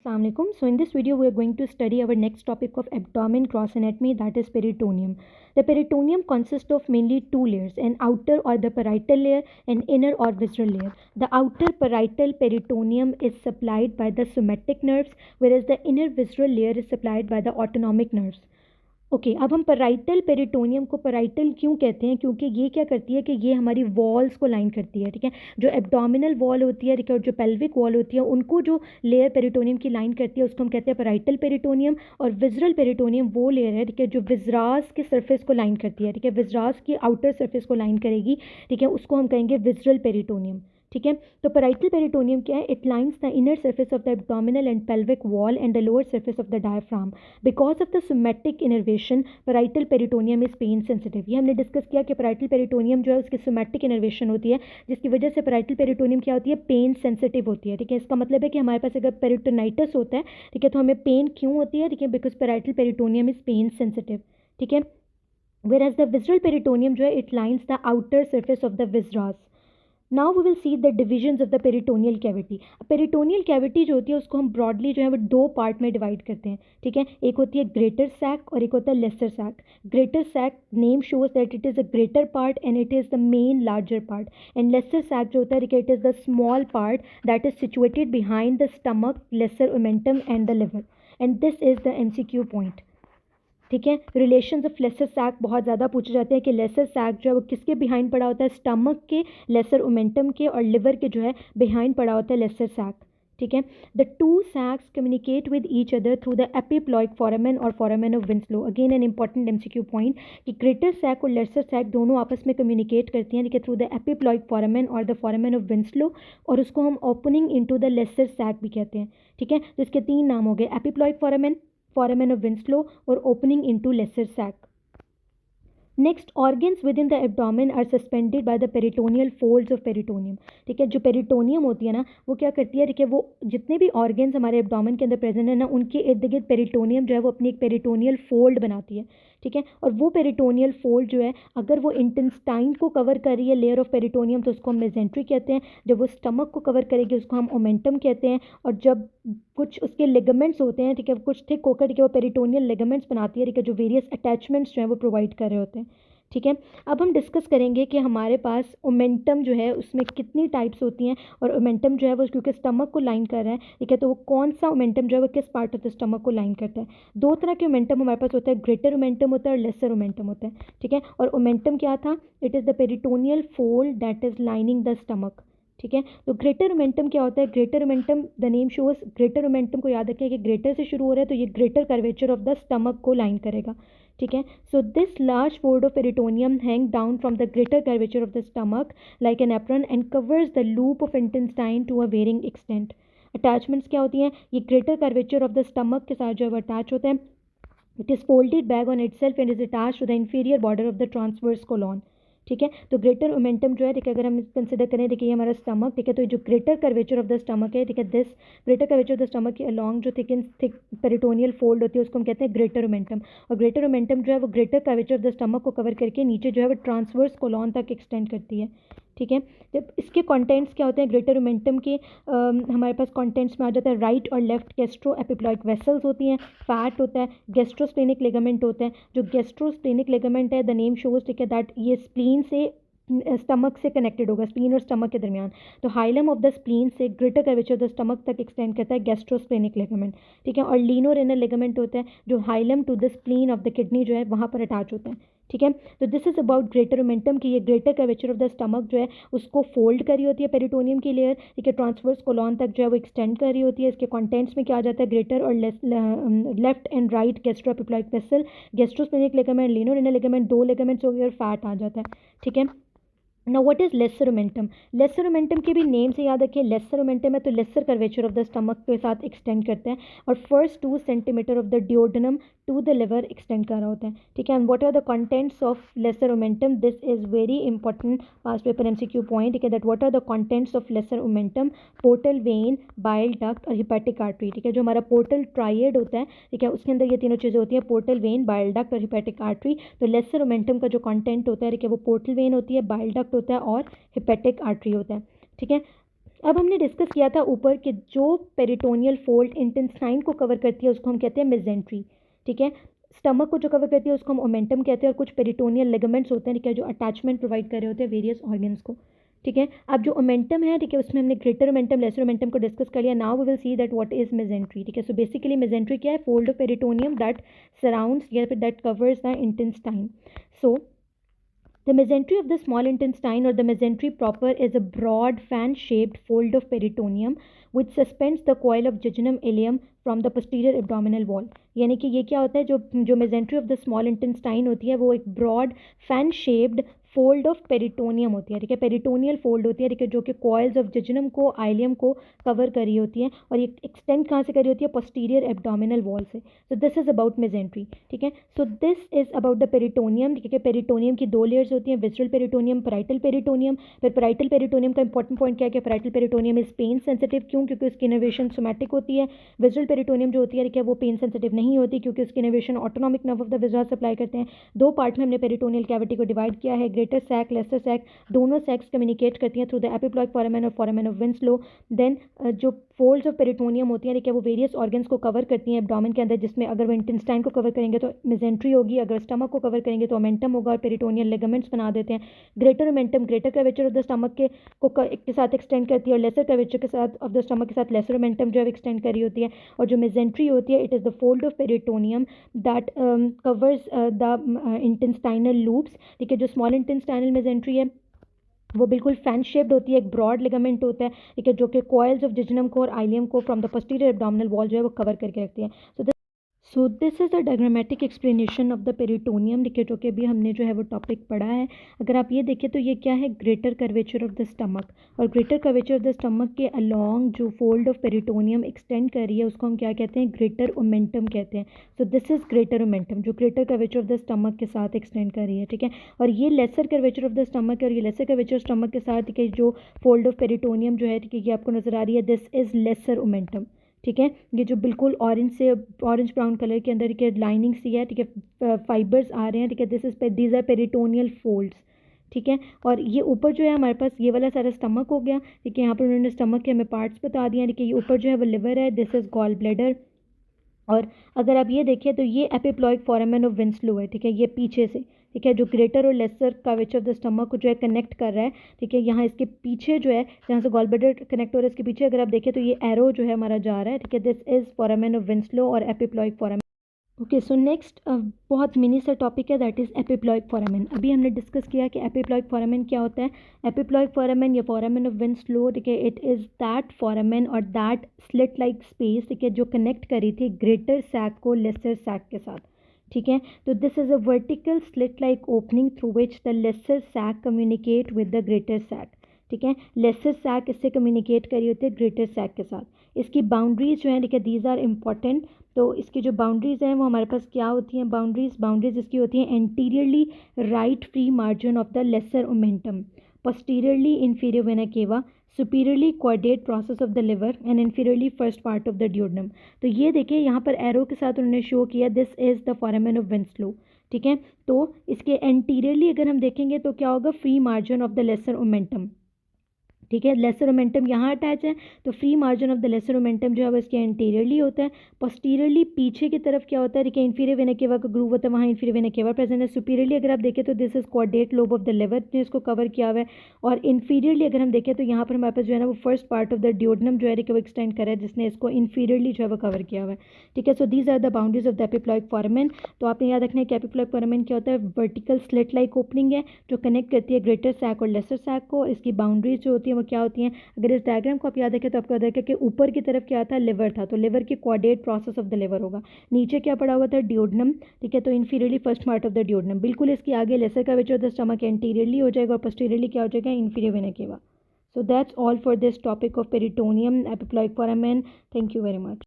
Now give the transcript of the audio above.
Assalamualaikum. So in this video we are going to study our next topic of abdomen cross anatomy, that is peritoneum. The peritoneum consists of mainly two layers, an outer or the parietal layer and inner or visceral layer. The outer parietal peritoneum is supplied by the somatic nerves, whereas the inner visceral layer is supplied by the autonomic nerves. Okay अब हम parietal peritoneum को parietal क्यों कहते हैं, क्योंकि ये क्या करती है कि ये हमारी वॉल्स को लाइन करती है। ठीक है, जो एब्डोमिनल वॉल होती है, ठीक है, और जो पेल्विक वॉल होती है, उनको जो लेयर पेरिटोनियम की लाइन करती है उसको हम कहते हैं पराइटल पेरिटोनियम। और विजरल पेरिटोनियम वो लेयर है, ठीक है, जो विजरास के सरफेस को लाइन करती है। ठीक है, विजरास की आउटर सरफेस को लाइन करेगी, ठीक है, उसको हम कहेंगे विजरल पेरिटोनियम। ठीक है, तो पराइटल पेरिटोनियम क्या है? It lines the inner surface of the abdominal and pelvic wall and the lower surface of the diaphragm. Because of the somatic innervation parietal peritoneum is pain sensitive. ये हमने discuss किया कि parietal peritoneum जो है उसकी somatic innervation होती है, जिसकी वजह से पराइटल पेरिटोनियम क्या होती है? पेन सेंसिटिव होती है। ठीक है, इसका मतलब है कि हमारे पास अगर पेरिटोनाइटिस होता है, ठीक है, तो हमें पेन क्यों होती है? ठीक है, because parietal peritoneum is pain sensitive. ठीक है, whereas the visceral peritoneum जो है it lines the outer surface of the viscera. Now we will see the divisions of the peritoneal cavity. Peritoneal cavity जो होती है उसको हम ब्रॉडली जो है वो दो पार्ट में डिवाइड करते हैं। ठीक है, एक होती है ग्रेटर सैक और एक होता है lesser sac. Greater sac name shows that it is a greater part and it is the main larger part, and lesser sac जो होता है it is the small part that is situated behind the stomach, lesser omentum and the liver, and this is the MCQ point. ठीक है, relations of lesser sac बहुत ज़्यादा पूछे जाते हैं कि लेसर सैक जो है वो किसके बिहाइंड पड़ा होता है? स्टमक के, लेसर ओमेंटम के, और लिवर के जो है बिहाइंड पड़ा होता है लेसर सैक। ठीक है, the two sacs communicate with each other through the epiploic foramen और foramen of Winslow. Again an important MCQ point कि ग्रेटर सैक और लेसर सैक दोनों आपस में कम्युनिकेट करती हैं, ठीक है, थ्रू द एपिप्लॉइक फोरामेन और द फोरामेन ऑफ विंसलो, और उसको हम opening into the lesser sac भी कहते हैं। ठीक है, तो इसके तीन नाम हो गए, epiploic foramen, foramen of Winslow, or opening into lesser sac. Next, organs within the abdomen are suspended by the peritoneal folds of peritoneum. ठीक है, जो पेरिटोनियम होती है ना वो क्या करती है, ठीक है, वो जितने भी ऑर्गन्स हमारे एब्डोमेन के अंदर प्रेजेंट है ना उनके इर्द गिर्द पेरिटोनियम जो है वो अपनी एक पेरिटोनियल फोल्ड बनाती है। ठीक है, और वो पेरिटोनियल फोल्ड जो है अगर वो इंटेस्टाइन को कवर कर रही है लेयर ऑफ पेरिटोनियम तो उसको हम मेजेंट्री कहते हैं, जब वो स्टमक को कवर करेगी उसको हम ओमेंटम कहते हैं, और जब कुछ उसके लिगामेंट्स होते हैं, ठीक है, कुछ थिक होकर, ठीक है, वो पेरिटोनियल लिगामेंट्स बनाती है, ठीक है, जो वेरियस अटैचमेंट्स जो है वो प्रोवाइड कर रहे होते हैं। ठीक है, अब हम डिस्कस करेंगे कि हमारे पास ओमेंटम जो है उसमें कितनी टाइप्स होती हैं, और ओमेंटम जो है वो क्योंकि स्टमक को लाइन कर रहा है, ठीक है, तो वो कौन सा ओमेंटम जो है वो किस पार्ट ऑफ द स्टमक को लाइन करता है। दो तरह के ओमेंटम हमारे पास होता है, ग्रेटर ओमेंटम होता है और लेसर ओमेंटम होता है। ठीक है, और ओमेंटम क्या था? It is the peritoneal fold that is lining the stomach. ठीक है, तो ग्रेटर ओमेंटम क्या होता है? Greater omentum the name shows, greater omentum को याद रखें कि ग्रेटर से शुरू हो रहा है तो ये greater curvature of the stomach को लाइन करेगा। ठीक है, so this large fold of peritoneum hang down from the greater curvature of the stomach like an apron and covers the loop of intestine to a varying extent. Attachments क्या होती हैं? ये greater curvature of the stomach के साथ जो है वो attach होता है। It is folded back on itself and is attach to the inferior border of the transverse colon. ठीक है, तो ग्रेटर ओमेंटम जो है, ठीक है, अगर हम कंसिडर करें, देखिए ये हमारा स्टमक, ठीक है, तो जो greater curvature of the stomach है, ठीक है, this greater curvature of the stomach के अलॉन्ग जो थिक पेरिटोनियल फोल्ड होती है उसको हम कहते हैं ग्रेटर ओमेंटम, और ग्रेटर ओमेंटम जो है वो greater curvature of the stomach को कवर करके नीचे जो है वो ट्रांसवर्स कोलॉन तक एक्सटेंड करती है। ठीक है, जब इसके कंटेंट्स क्या होते हैं ग्रेटर ओमेंटम के, हमारे पास कंटेंट्स में आ जाता है राइट और लेफ्ट गैस्ट्रो एपिप्लॉइक वेसल्स होती हैं, फैट होता है, गैस्ट्रोस्प्लेनिक लिगामेंट होता है। जो गैस्ट्रोस्प्लेनिक लिगामेंट है, द नेम शोज, ठीक है, दैट ये स्प्लीन से स्टमक से कनेक्टेड होगा, स्प्लीन और स्टमक के दरमियान, तो हाइलम ऑफ द स्प्लीन से greater curvature of the stomach तक एक्सटेंड करता है गैस्ट्रोस्प्लेनिक लिगामेंट। ठीक है, और लीनो रेनल लिगामेंट होता है जो hilum to the spleen of the kidney जो है वहाँ पर अटैच होता है। ठीक है, तो this is about greater omentum की ये greater curvature of the stomach जो है उसको फोल्ड करी होती है पेरिटोनियम की लेयर, ठीक है, ट्रांसवर्स कोलॉन तक जो है वो एक्सटेंड कर रही होती है। इसके कंटेंट्स में क्या आ जाता है? ग्रेटर और left and right gastro epiploic vessel, gastrosplenic ligament, lieno renal ligament, दो लिगामेंट्स हो गए और फैट आ जाता है। ठीक है, ना what is lesser omentum? Lesser omentum के भी नेम से याद रखिए, लेसर ओमेंटम है तो lesser curvature of the stomach के साथ एक्सटेंड करते हैं, और first 2 centimetre of the duodenum to the liver extend कर रहा होता है। ठीक है, and what are the contents of lesser omentum? This is very important past paper MCQ point. ठीक है, that what are the contents of lesser omentum? Portal vein, bile duct और hepatic artery. ठीक है, जो हमारा पोर्टल ट्राइड होता है, ठीक है, उसके अंदर ये तीनों चीज़ें होती हैं, पोर्टल वेन, बाइल डक्ट और हिपैटिक आर्टरी। तो लेसर ओमेंटम का जो कंटेंट होता है, ठीक है, वो पोर्टल वेन होती है, बाइल डक्ट होता है और हिपैटिक आर्टरी होता है। ठीक है, अब हमने डिस्कस किया था ऊपर कि जो पेरिटोनियल फोल्ड इंटेस्टाइन को कवर करती है उसको हम कहते हैं मेजेंट्री, ठीक है। स्टमक को जो कवर करती है उसको हम ओमेंटम कहते हैं, और कुछ पेरिटोनियल लिगामेंट्स होते हैं, ठीक है, जो अटैचमेंट प्रोवाइड कर रहे होते हैं वेरियस ऑर्गन्स को, ठीक है। अब जो ओमेंटम है, ठीक है, उसमें हमने ग्रेटर ओमेंटम लेसर ओमेंटम को डिस्कस कर लिया। Now we will see that what is mesentery, ठीक है। सो बेसिकली मेजेंट्री क्या है? Fold of peritoneum that surrounds या फिर that covers the intestine. So the mesentery of the small intestine, or the mesentery proper, is a broad fan-shaped fold of peritoneum which suspends the coil of jejunum ileum from the posterior abdominal wall. यानी कि ये क्या होता है, जो mesentery of the small intestine होती है वो एक broad fan-shaped fold of peritoneum होती है, ठीक है, पेरिटोनियल फोल्ड होती है, ठीक है, जो कि कॉइल्स ऑफ जिजनम को, आइलियम को कवर करी होती है, और ये एक्सटेंड कहाँ से करी होती है? पोस्टीरियर एब्डोमिनल वॉल से। So this is about mesentery, ठीक है। So this is about the peritoneum, ठीक है। पेरिटोनियम की दो लेयर्स होती हैं, विसरल पेरिटोनियम, पैराइटल पेरिटोनियम। फिर पैराइटल पेरिटोनियम का इंपॉर्टेंट पॉइंट क्या है कि parietal peritoneum is pain sensitive, क्यों? क्योंकि उसकी इनोवेशन सोमैटिक होती है। विसरल पेरिटोनियम जो होती है, ठीक है, वो पेन सेंसिटिव नहीं होती क्योंकि उसकी innervation autonomic nerve of the viscera supply करते हैं। दो पार्ट में हमने पेरिटोनियल कैविटी को डिवाइड किया है, ग्रेटर सैक, लेसर सैक। दोनों सैक्स कम्युनिकेट करती हैं थ्रू द एपिप्लॉइक फोरामेन और फोरामेन ऑफ विंस्लो। देन जो फोल्ड्स ऑफ पेरिटोनियम होती हैं, ठीक है, वो वेरियस ऑर्गन्स को कवर करती हैं एब्डोमेन के अंदर, जिसमें अगर वो इंटेस्टाइन को कवर करेंगे तो मेजेंट्री होगी, अगर स्टमक को कवर करेंगे तो ओमेंटम होगा, और पेरिटोनियल लिगामेंट्स बना देते हैं। Greater omentum greater curvature of the stomach के साथ एक्सटेंड करती है, और लेसर कर्वेचर के साथ ऑफ द स्टमक के साथ लेसर ओमेंटम जो है एक्सटेंड करी होती है। और जो मेजेंट्री होती है, it is the fold of peritoneum that covers the intestinal loops, ठीक है। जो स्मॉल इंटेस्टाइनल मेजेंट्री है वो बिल्कुल फैन शेप्ड होती है, एक ब्रॉड लिगामेंट होता है, ठीक है, जो कि कॉइल्स ऑफ जिजनम को और आइलियम को from the posterior abdominal wall जो है वो कवर करके रखती है। So this is a diagrammatic explanation of the peritoneum, ठीक है, जो कि अभी हमने जो है वो टॉपिक पढ़ा है। अगर आप ये देखें तो ये क्या है? Greater curvature of the stomach, और greater curvature of the stomach के अलॉन्ग जो फोल्ड ऑफ पेरिटोनियम एक्सटेंड कर रही है उसको हम क्या कहते हैं? ग्रेटर ओमेंटम कहते हैं। So this is greater omentum जो greater curvature of the stomach के साथ एक्सटेंड कर रही है, ठीक है। और ये laser curvature of the stomach है, और ये लेसर कर्वेचर स्टमक के साथ, ठीक है, जो फोल्ड ऑफ पेरिटोनियम जो है, ठीक है, ये आपको नजर आ रही है, दिस इज़ लेसर ओमेंटम, ठीक है। ये जो बिल्कुल ऑरेंज ब्राउन कलर के अंदर के लाइनिंग सी है, ठीक है, फाइबर्स आ रहे हैं, ठीक है, दीज आर पेरिटोनियल फोल्ड्स, ठीक है। और ये ऊपर जो है हमारे पास ये वाला सारा स्टमक हो गया, ठीक है। यहाँ पर उन्होंने स्टमक के हमें पार्ट्स बता दिए, ठीक है। ये ऊपर जो है वो लिवर है, दिस इज गॉल ब्लैडर। और अगर आप ये देखें तो ये एपिप्लॉइक फोरामेन ऑफ विंस्लो है, ठीक है, ये पीछे से, ठीक है, जो ग्रेटर और laser curvature of the stomach को जो है कनेक्ट कर रहा है, ठीक है। यहाँ इसके पीछे जो है, जहाँ से गॉल ब्लैडर कनेक्ट हो रहा है, इसके पीछे अगर आप देखें तो ये एरो जो है हमारा जा रहा है, ठीक है। This is foramen of Winslow और epiploic foramen. Okay, so next बहुत मिनी सा टॉपिक है, दैट इज़ एपिप्लॉइक फोरामेन। अभी हमने डिस्कस किया कि एपिप्लॉइक फोरामेन क्या होता है। एपिप्लॉइक फोरामेन या फोरामेन ऑफ विंस्लो, ठीक है, इट इज़ दैट फोरामेन और दैट स्लिट लाइक स्पेस, ठीक है, जो कनेक्ट करी थी ग्रेटर सैक को लेसर सैक के साथ, ठीक है। तो this is a vertical slit like opening through which the lesser sac communicate with the greater sac, ठीक है। लेसर सैक इससे कम्युनिकेट करी होती है ग्रेटर सैक के साथ। इसकी बाउंड्रीज जो हैं, ठीक है, दीज आर इंपॉर्टेंट। तो इसकी जो बाउंड्रीज़ हैं वो हमारे पास क्या होती हैं? बाउंड्रीज इसकी होती हैं anteriorly right free margin of the lesser omentum, posteriorly inferior vena cava, superiorly quadrate process of the liver, and inferiorly first part of the duodenum. तो ये देखिए यहाँ पर एरो के साथ उन्होंने शो किया, this is the foramen of Winslow, ठीक है। तो इसके एंटीरियरली अगर हम देखेंगे तो क्या होगा? Free margin of the lesser omentum, ठीक है। लेसर ओमेंटम यहाँ अटैच है, तो free margin of the lesser omentum जो है वो इसके एंटीरियरली होता है। पोस्टीरियरली पीछे की तरफ क्या होता है? देखिए इंफीरियर वेना केवा का ग्रूव होता है, वहाँ इंफीरियर वेना केवा प्रेजेंट है। सुपीरियरली अगर आप देखें तो this is quadrate lobe of the liver ने इसको कवर किया हुआ है। और इन्फीरियरली अगर हम देखें तो यहाँ पर हमारे पास जो है ना वो first part of the duodenum जो है वो एक्सटेंड करा है, जिसने इसको इन्फीरियरली जो है वो कवर किया हुआ है, ठीक है। So these are the boundaries of the epiploic foramen. तो आपने याद रखना है कि एपिप्लॉइक फोरामेन क्या होता है? वर्टिकल स्लिट लाइक ओपनिंग है जो कनेक्ट करती है ग्रेटर सैक और लेसर सैक को। इसकी बाउंड्रीज जो होती है वो क्या होती हैं? अगर इस डायग्राम को आप याद रखें तो आपको याद रखें कि ऊपर की तरफ क्या था? लिवर था, तो लिवर की quadrate process of the liver होगा। नीचे क्या पड़ा हुआ था? ड्यूडनम, ठीक है। तो inferiorly first part of the duodenum, बिल्कुल इसके आगे laser curvature of the stomach anteriorly हो जाएगा, और पोस्टीरियरली क्या हो जाएगा? इंफीरियर वेना केवा। So that's all for this topic of peritoneum, epiploic foramen. Thank you very much.